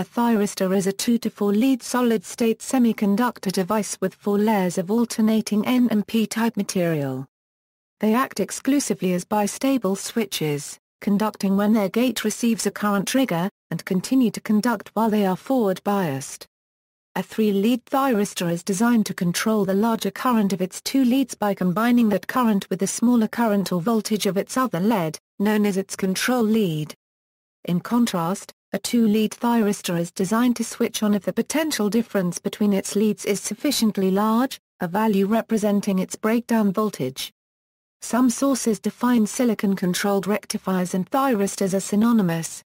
A thyristor is a 2 to 4 lead solid-state semiconductor device with 4 layers of alternating N and P-type material. They act exclusively as bistable switches, conducting when their gate receives a current trigger, and continue to conduct while they are forward biased. A 3-lead thyristor is designed to control the larger current of its 2 leads by combining that current with the smaller current or voltage of its other lead, known as its control lead. In contrast, a 2-lead thyristor is designed to switch on if the potential difference between its leads is sufficiently large, a value representing its breakdown voltage. Some sources define silicon-controlled rectifiers and thyristors as synonymous.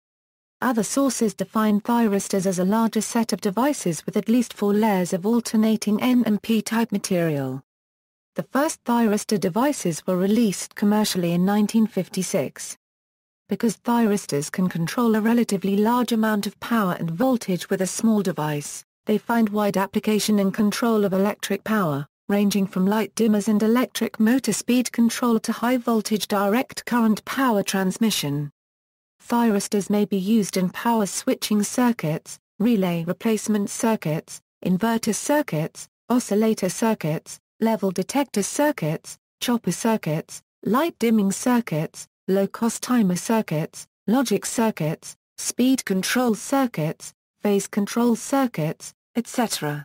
Other sources define thyristors as a larger set of devices with at least 4 layers of alternating N and P-type material. The first thyristor devices were released commercially in 1956. Because thyristors can control a relatively large amount of power and voltage with a small device, they find wide application in control of electric power, ranging from light dimmers and electric motor speed control to high-voltage direct current power transmission. Thyristors may be used in power switching circuits, relay replacement circuits, inverter circuits, oscillator circuits, level detector circuits, chopper circuits, light dimming circuits, low-cost timer circuits, logic circuits, speed control circuits, phase control circuits, etc.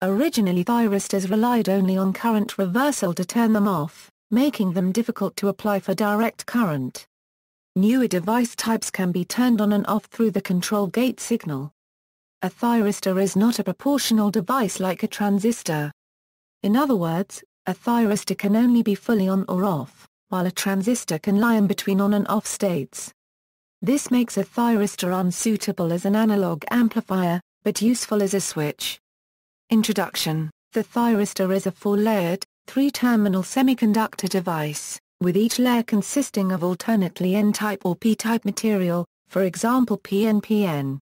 Originally thyristors relied only on current reversal to turn them off, making them difficult to apply for direct current. Newer device types can be turned on and off through the control gate signal. A thyristor is not a proportional device like a transistor. In other words, a thyristor can only be fully on or off, while a transistor can lie in between on and off states. This makes a thyristor unsuitable as an analog amplifier, but useful as a switch. Introduction: the thyristor is a 4-layered, 3-terminal semiconductor device, with each layer consisting of alternately N-type or P-type material, for example PN-PN.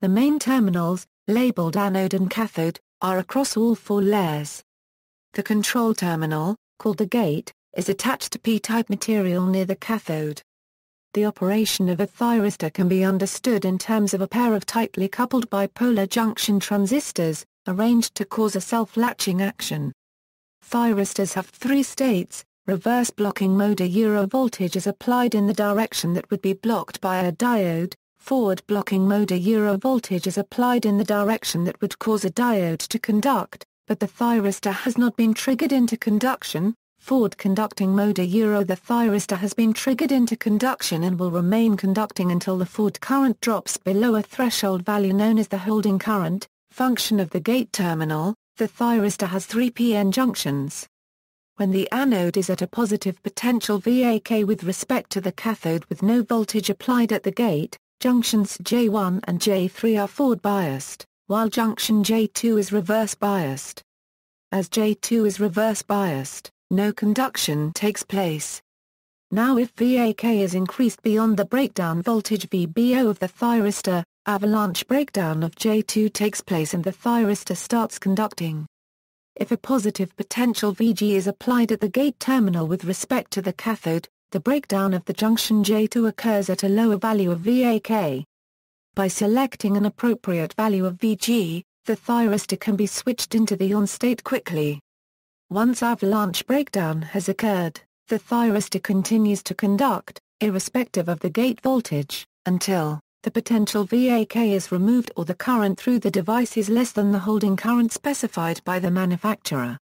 The main terminals, labeled anode and cathode, are across all 4 layers. The control terminal, called the gate, is attached to P-type material near the cathode. The operation of a thyristor can be understood in terms of a pair of tightly coupled bipolar junction transistors, arranged to cause a self-latching action. Thyristors have 3 states: reverse blocking mode, a voltage is applied in the direction that would be blocked by a diode, forward blocking mode, a voltage is applied in the direction that would cause a diode to conduct, but the thyristor has not been triggered into conduction. Forward conducting mode, the thyristor has been triggered into conduction and will remain conducting until the forward current drops below a threshold value known as the holding current. Function of the gate terminal: the thyristor has 3 p-n junctions. When the anode is at a positive potential VAK with respect to the cathode with no voltage applied at the gate, junctions J1 and J3 are forward biased, while junction J2 is reverse biased. As J2 is reverse biased, no conduction takes place. Now if VAK is increased beyond the breakdown voltage VBO of the thyristor, avalanche breakdown of J2 takes place and the thyristor starts conducting. If a positive potential VG is applied at the gate terminal with respect to the cathode, the breakdown of the junction J2 occurs at a lower value of VAK. By selecting an appropriate value of VG, the thyristor can be switched into the on state quickly. Once avalanche breakdown has occurred, the thyristor continues to conduct, irrespective of the gate voltage, until the potential VAK is removed or the current through the device is less than the holding current specified by the manufacturer.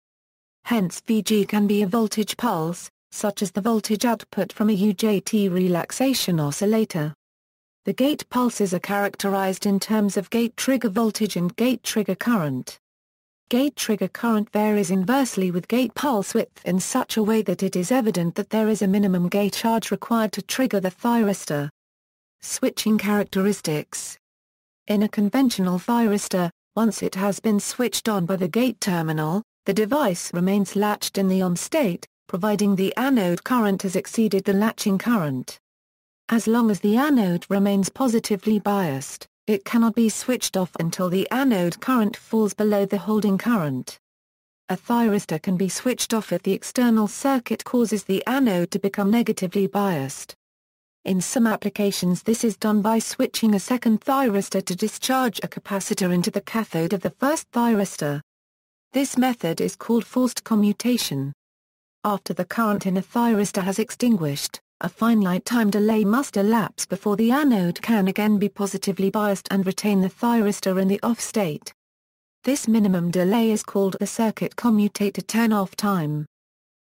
Hence VG can be a voltage pulse, such as the voltage output from a UJT relaxation oscillator. The gate pulses are characterized in terms of gate trigger voltage and gate trigger current. Gate trigger current varies inversely with gate pulse width in such a way that it is evident that there is a minimum gate charge required to trigger the thyristor. Switching characteristics. In a conventional thyristor, once it has been switched on by the gate terminal, the device remains latched in the on state, providing the anode current has exceeded the latching current. As long as the anode remains positively biased, it cannot be switched off until the anode current falls below the holding current. A thyristor can be switched off if the external circuit causes the anode to become negatively biased. In some applications this is done by switching a second thyristor to discharge a capacitor into the cathode of the first thyristor. This method is called forced commutation. After the current in a thyristor has extinguished, a finite time delay must elapse before the anode can again be positively biased and retain the thyristor in the off state. This minimum delay is called the circuit commutator turn-off time.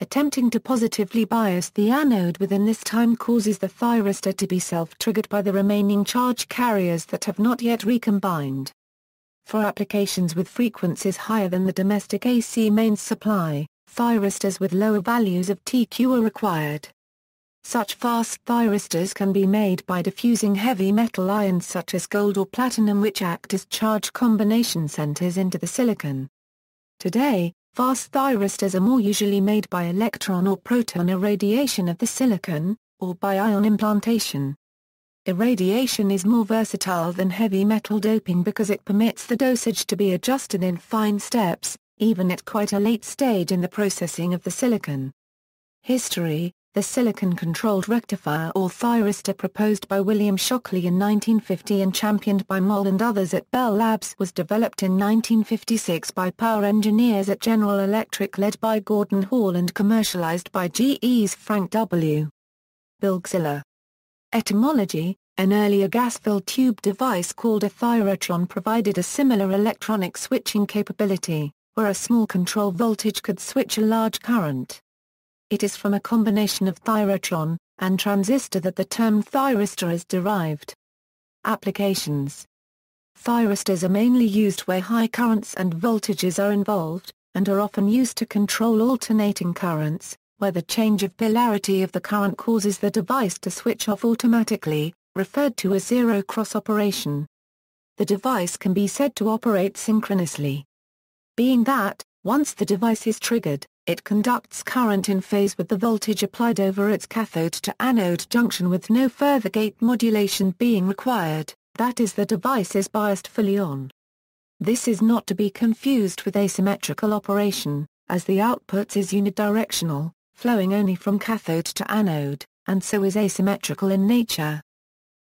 Attempting to positively bias the anode within this time causes the thyristor to be self-triggered by the remaining charge carriers that have not yet recombined. For applications with frequencies higher than the domestic AC mains supply, thyristors with lower values of TQ are required. Such fast thyristors can be made by diffusing heavy metal ions such as gold or platinum which act as charge combination centers into the silicon. Today, fast thyristors are more usually made by electron or proton irradiation of the silicon, or by ion implantation. Irradiation is more versatile than heavy metal doping because it permits the dosage to be adjusted in fine steps, even at quite a late stage in the processing of the silicon. History: the silicon-controlled rectifier or thyristor proposed by William Shockley in 1950 and championed by Moll and others at Bell Labs was developed in 1956 by power engineers at General Electric led by Gordon Hall and commercialized by GE's Frank W. Bilgzilla. Etymology: an earlier gas-filled tube device called a thyrotron provided a similar electronic switching capability, where a small control voltage could switch a large current. It is from a combination of thyrotron and transistor that the term thyristor is derived. Applications: thyristors are mainly used where high currents and voltages are involved, and are often used to control alternating currents, where the change of polarity of the current causes the device to switch off automatically, referred to as zero-cross operation. The device can be said to operate synchronously, being that, once the device is triggered, it conducts current in phase with the voltage applied over its cathode to anode junction with no further gate modulation being required, that is, the device is biased fully on. This is not to be confused with asymmetrical operation, as the output is unidirectional, flowing only from cathode to anode, and so is asymmetrical in nature.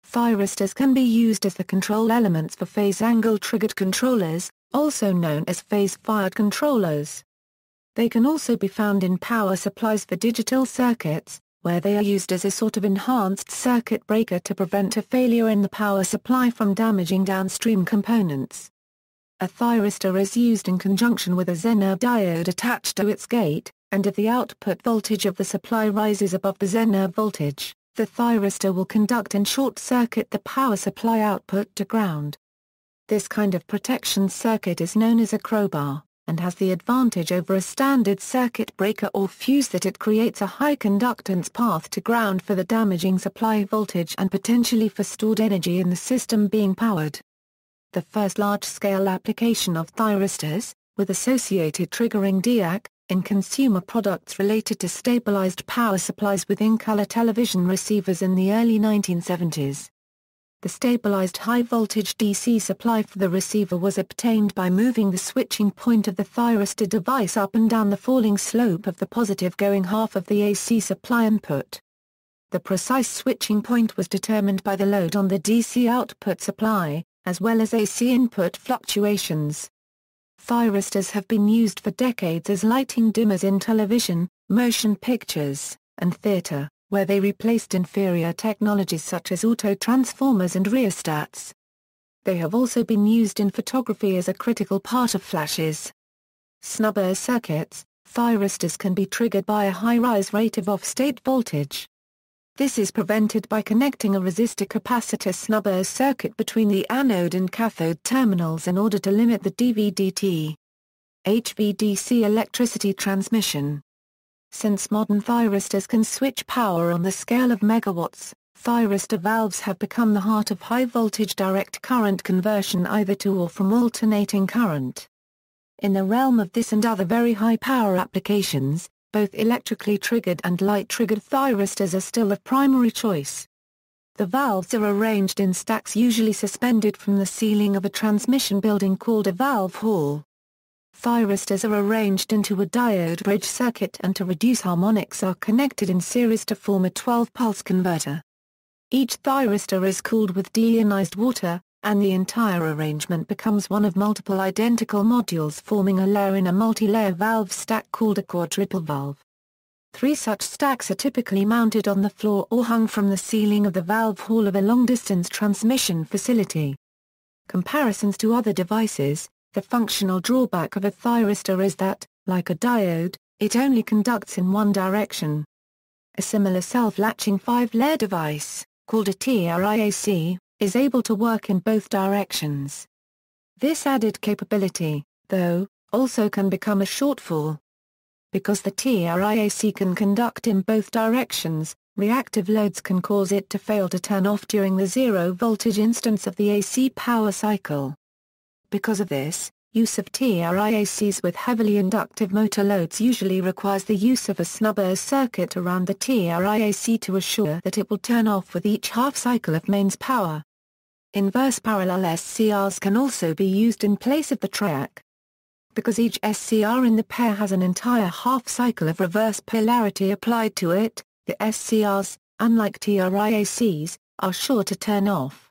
Thyristors can be used as the control elements for phase-angle triggered controllers, also known as phase-fired controllers. They can also be found in power supplies for digital circuits, where they are used as a sort of enhanced circuit breaker to prevent a failure in the power supply from damaging downstream components. A thyristor is used in conjunction with a Zener diode attached to its gate, and if the output voltage of the supply rises above the Zener voltage, the thyristor will conduct and short-circuit the power supply output to ground. This kind of protection circuit is known as a crowbar, and has the advantage over a standard circuit breaker or fuse that it creates a high conductance path to ground for the damaging supply voltage and potentially for stored energy in the system being powered. The first large-scale application of thyristors, with associated triggering DIAC, in consumer products related to stabilized power supplies within color television receivers in the early 1970s. The stabilized high-voltage DC supply for the receiver was obtained by moving the switching point of the thyristor device up and down the falling slope of the positive-going half of the AC supply input. The precise switching point was determined by the load on the DC output supply, as well as AC input fluctuations. Thyristors have been used for decades as lighting dimmers in television, motion pictures, and theater, where they replaced inferior technologies such as auto-transformers and rheostats. They have also been used in photography as a critical part of flashes. Snubber circuits: thyristors can be triggered by a high rise rate of off-state voltage. This is prevented by connecting a resistor-capacitor snubber circuit between the anode and cathode terminals in order to limit the dV/dt. HVDC electricity transmission. Since modern thyristors can switch power on the scale of megawatts, thyristor valves have become the heart of high-voltage direct current conversion either to or from alternating current. In the realm of this and other very high-power applications, both electrically triggered and light-triggered thyristors are still of primary choice. The valves are arranged in stacks usually suspended from the ceiling of a transmission building called a valve hall. Thyristors are arranged into a diode bridge circuit and to reduce harmonics are connected in series to form a 12-pulse converter. Each thyristor is cooled with deionized water, and the entire arrangement becomes one of multiple identical modules forming a layer in a multi-layer valve stack called a quadruple valve. 3 such stacks are typically mounted on the floor or hung from the ceiling of the valve hall of a long-distance transmission facility. Comparisons to other devices: the functional drawback of a thyristor is that, like a diode, it only conducts in one direction. A similar self-latching 5-layer device, called a TRIAC, is able to work in both directions. This added capability, though, also can become a shortfall. Because the TRIAC can conduct in both directions, reactive loads can cause it to fail to turn off during the zero-voltage instance of the AC power cycle. Because of this, use of TRIACs with heavily inductive motor loads usually requires the use of a snubber circuit around the TRIAC to assure that it will turn off with each half-cycle of mains power. Inverse parallel SCRs can also be used in place of the triac. Because each SCR in the pair has an entire half-cycle of reverse polarity applied to it, the SCRs, unlike TRIACs, are sure to turn off.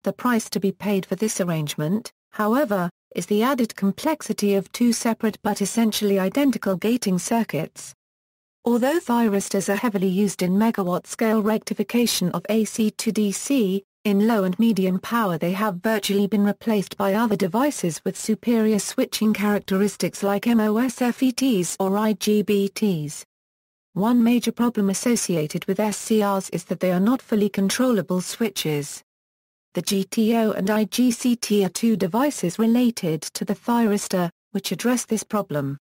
The price to be paid for this arrangement, however, is the added complexity of 2 separate but essentially identical gating circuits. Although thyristors are heavily used in megawatt-scale rectification of AC to DC, in low and medium power they have virtually been replaced by other devices with superior switching characteristics like MOSFETs or IGBTs. One major problem associated with SCRs is that they are not fully controllable switches. The GTO and IGCT are 2 devices related to the thyristor, which address this problem.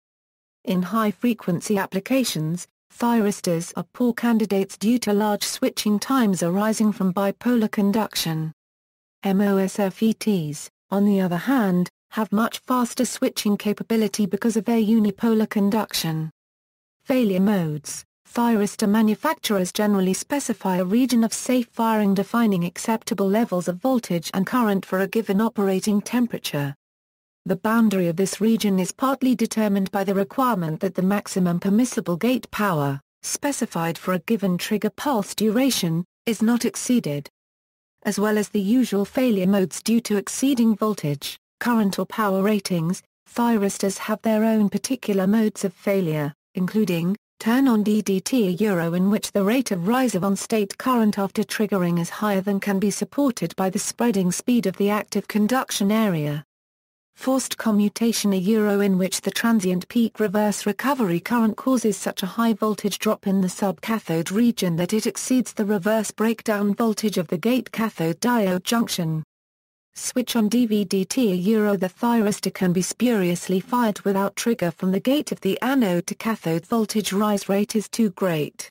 In high-frequency applications, thyristors are poor candidates due to large switching times arising from bipolar conduction. MOSFETs, on the other hand, have much faster switching capability because of their unipolar conduction. Failure modes: thyristor manufacturers generally specify a region of safe firing defining acceptable levels of voltage and current for a given operating temperature. The boundary of this region is partly determined by the requirement that the maximum permissible gate power, specified for a given trigger pulse duration, is not exceeded. As well as the usual failure modes due to exceeding voltage, current or power ratings, thyristors have their own particular modes of failure, including turn-on DDT, in which the rate of rise of on-state current after triggering is higher than can be supported by the spreading speed of the active conduction area. Forced commutation, in which the transient peak reverse recovery current causes such a high voltage drop in the sub-cathode region that it exceeds the reverse breakdown voltage of the gate cathode diode junction. Switch-on DVDT, the thyristor can be spuriously fired without trigger from the gate if the anode to cathode voltage rise rate is too great.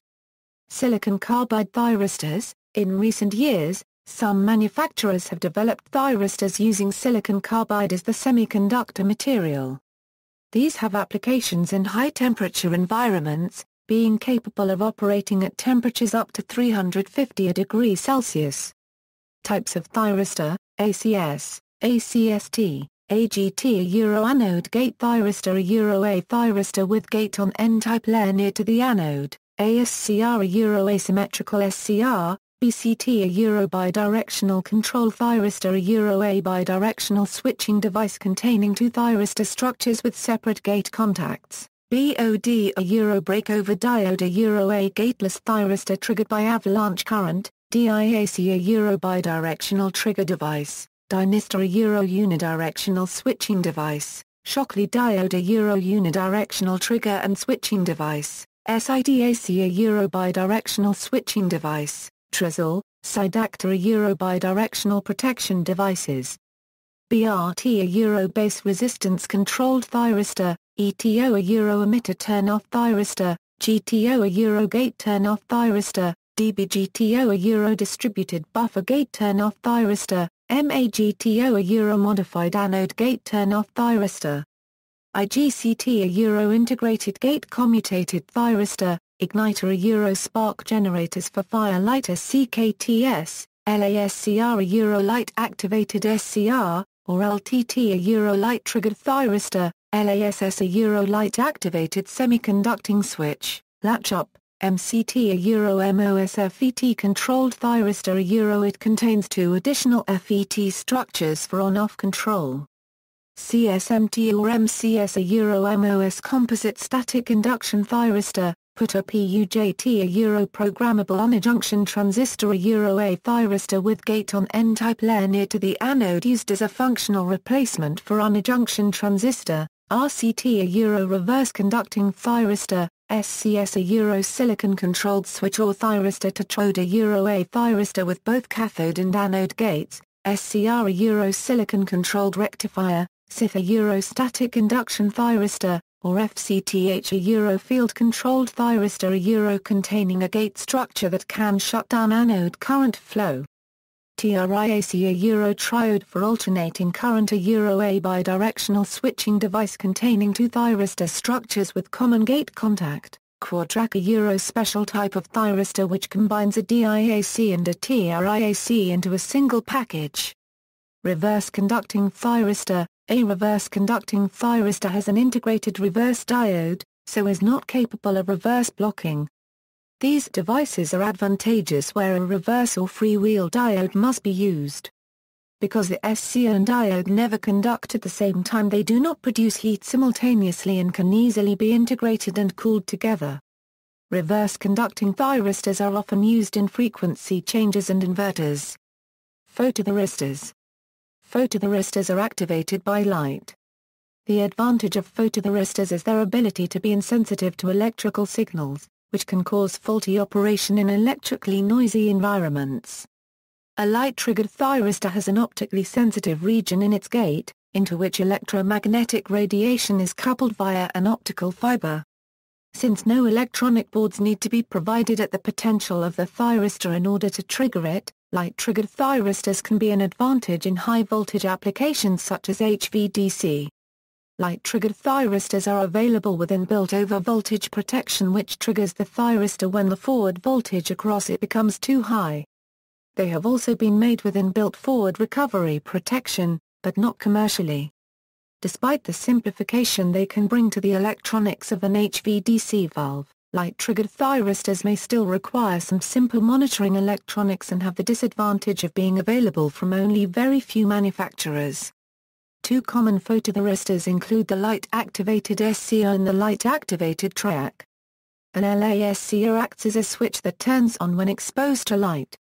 Silicon carbide thyristors: in recent years, some manufacturers have developed thyristors using silicon carbide as the semiconductor material. These have applications in high-temperature environments, being capable of operating at temperatures up to 350 degrees Celsius. Types of thyristor: ACS, ACST, AGT, anode gate thyristor, A thyristor with gate on N-type layer near to the anode, ASCR, asymmetrical SCR, BCT, bidirectional control thyristor, A bidirectional switching device containing 2 thyristor structures with separate gate contacts, BOD, breakover diode, A gateless thyristor triggered by avalanche current, DIAC, bidirectional trigger device, Thyristor, unidirectional switching device, Shockley diode, unidirectional trigger and switching device, SIDAC, bidirectional switching device, Tresol, Sidactor, bidirectional protection devices. BRT, base resistance controlled thyristor, ETO, emitter turn-off thyristor, GTO, gate turn-off thyristor, DBGTO, distributed buffer gate turn-off thyristor, MAGTO, modified anode gate turn-off thyristor. IGCT, integrated gate commutated thyristor, igniter, spark generators for fire lighter CKTS, LASCR, light activated SCR, or LTT, light triggered thyristor, LASS, light activated semiconducting switch, latch-up, MCT a Euro MOS FET controlled thyristor a Euro. It contains two additional FET structures for on-off control. CSMT or MCS a Euro MOS composite static induction thyristor, put a PUJT a Euro programmable unijunction transistor a Euro a thyristor with gate on N-type layer near to the anode used as a functional replacement for unijunction transistor, RCT a Euro reverse conducting thyristor, SCS a Euro silicon controlled switch or thyristor tetrode a Euro a thyristor with both cathode and anode gates, SCR a Euro silicon controlled rectifier, SIF a Euro static induction thyristor, or FCTH a Euro field-controlled thyristor a Euro containing a gate structure that can shut down anode current flow. TRIAC a Euro triode for alternating current a Euro a bidirectional switching device containing two thyristor structures with common gate contact. Quadrac a Euro special type of thyristor which combines a DIAC and a TRIAC into a single package. Reverse conducting thyristor. A reverse conducting thyristor has an integrated reverse diode, so is not capable of reverse blocking. These devices are advantageous where a reverse or freewheel diode must be used. Because the SCR and diode never conduct at the same time, they do not produce heat simultaneously and can easily be integrated and cooled together. Reverse conducting thyristors are often used in frequency changes and inverters. Phototheristors. Phototheristors are activated by light. The advantage of phototheristors is their ability to be insensitive to electrical signals, which can cause faulty operation in electrically noisy environments. A light-triggered thyristor has an optically sensitive region in its gate, into which electromagnetic radiation is coupled via an optical fiber. Since no electronic boards need to be provided at the potential of the thyristor in order to trigger it, light-triggered thyristors can be an advantage in high-voltage applications such as HVDC. Light-triggered thyristors are available with inbuilt over-voltage protection which triggers the thyristor when the forward voltage across it becomes too high. They have also been made with inbuilt forward recovery protection, but not commercially. Despite the simplification they can bring to the electronics of an HVDC valve, light-triggered thyristors may still require some simple monitoring electronics and have the disadvantage of being available from only very few manufacturers. Two common phototheristors include the light-activated SCR and the light-activated triac. An LASCR acts as a switch that turns on when exposed to light.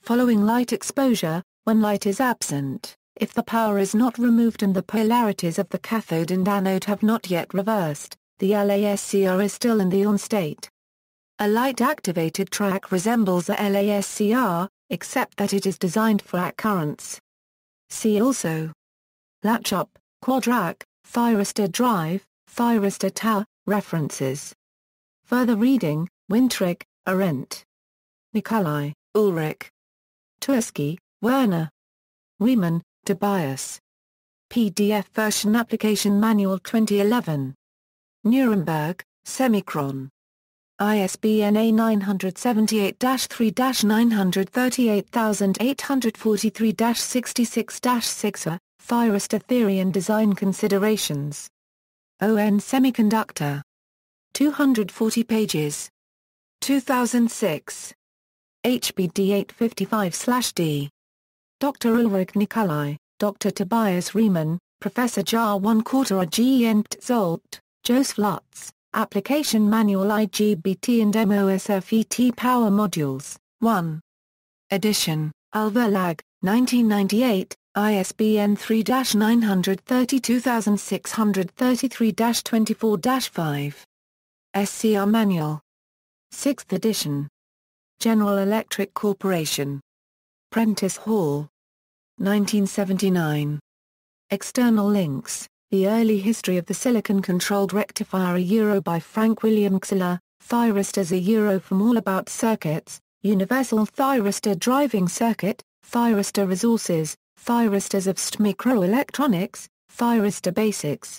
Following light exposure, when light is absent, if the power is not removed and the polarities of the cathode and anode have not yet reversed, the LASCR is still in the on state. A light-activated triac resembles a LASCR, except that it is designed for AC currents. See also: latch-up, quadrac, thyristor drive, thyristor tower. References. Further reading: Wintrich, Arendt. Nikolai, Ulrich. Tursky, Werner. Riemann, Tobias. PDF version Application Manual 2011. Nuremberg, Semicron. ISBN A978-3-938843-66-6 Thyristor Theory and Design Considerations. ON Semiconductor. 240 pages. 2006. HBD 855/D. Dr. Ulrich Nikolai, Dr. Tobias Riemann, Professor Jar 1/4 G. Zolt, Joseph Lutz, Application Manual IGBT and MOSFET Power Modules, 1. Edition, Verlag, 1998, ISBN 3-932633-24-5. SCR Manual. 6th edition. General Electric Corporation. Prentice Hall. 1979. External links: The Early History of the Silicon-Controlled Rectifier a Euro by Frank William Xiller, Thyristors a Euro from All About Circuits, Universal Thyristor Driving Circuit, Thyristor Resources, Thyristors of ST Microelectronics, Thyristor Basics,